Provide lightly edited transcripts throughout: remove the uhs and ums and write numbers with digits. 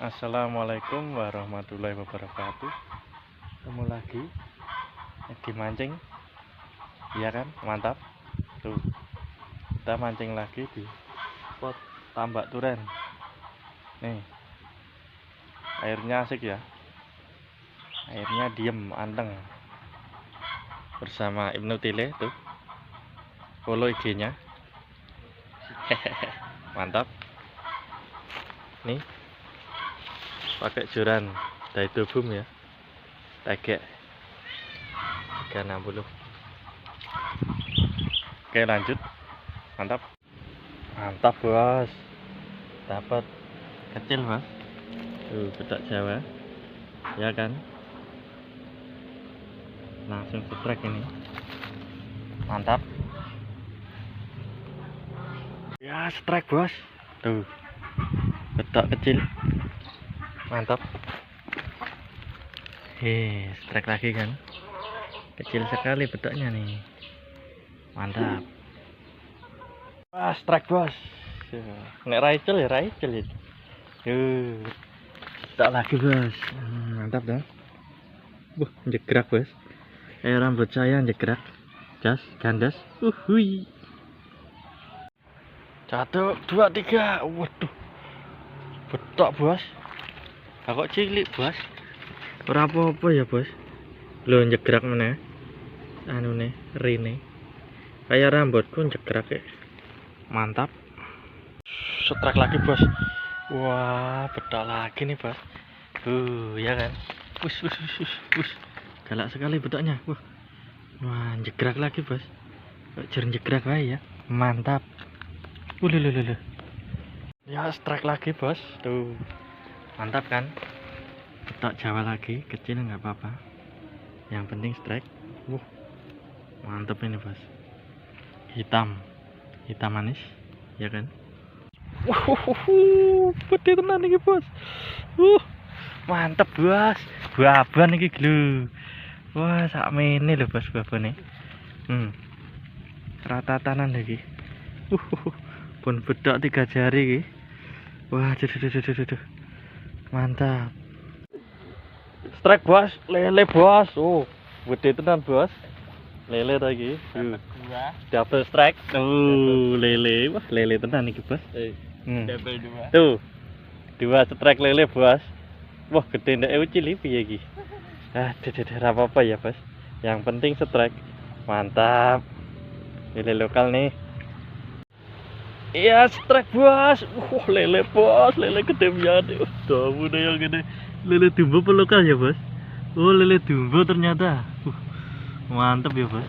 Assalamualaikum warahmatullahi wabarakatuh. Ketemu lagi di mancing, iya kan? Mantap. Tuh, kita mancing lagi di spot tambak turen. Nih, airnya asik ya. Airnya diem, anteng. Bersama Ibnu Tile tuh. Follow IG-nya. Mantap. Nih, pakai joran Daido Boom ya, tegek 360. Oke, lanjut. Mantap bos, dapat kecil mas. Tuh, bedak Jawa ya kan, langsung strike ini. Mantap ya, strike bos. Tuh, bedak kecil. Mantap. Strike lagi kan, kecil sekali bedaknya nih. Mantap. Wah, strike bos. Nek Rachel ya Rachel itu. Tak lagi bos. Mantap dong. Jegrak bos. Rambut saya jegrak. Gas, gandas. Hui. 1, 2, 3. Waduh. Betok bos. Kok cilik bos. Ora apa-apa ya bos. Lho jegrak mana? Anu nih, rine. Kayak rambutku jegrak ya. Mantap. Strike lagi bos. Wah, bedak lagi nih bos. Ya kan. Galak sekali bedaknya. Wah, jegrak lagi bos. Jarang jegrak aja ya. Mantap. Lho. Ya, strike lagi bos. Tuh. Mantap kan? Bedak Jawa lagi, kecil nggak apa-apa. Yang penting strike. Mantap ini bos. Hitam manis, ya kan? Gede tenan iki bos. Mantap bos. Baban iki lho. Wah, sakmene lho bos babane. Ratatanan lagi. Pun bedak 3 jari iki. Wah, duh. Mantap. Strike bos, lele bos. Gede tenan bos. Lele lagi. Double strike. Lele. Wah, lele tenan iki bos. Double 2. Tuh. 2 strike lele bos. Wah, gede ndak ucil piye iki. Ora apa-apa ya bos. Yang penting strike. Mantap. Lele lokal nih. Iya, strike bos. Lele bos, lele gede banget. Dawu yang gede. Lele dumbo pelokal ya bos. Lele dumbo ternyata. Mantap ya bos.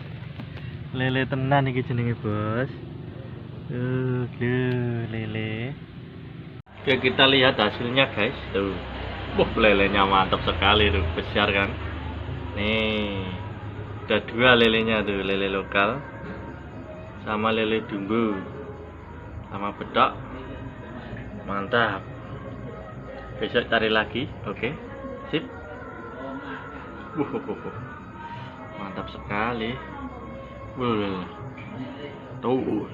Lele tenan iki jenenge bos. Lele. Oke, kita lihat hasilnya guys. Tuh. Lelenya mantap sekali tuh, besar kan. Nih. Ada 2 lelenya tuh, lele lokal sama lele dumbo. Sama bedak. Mantap. Besok cari lagi. Oke. Sip. Mantap sekali. Tuh.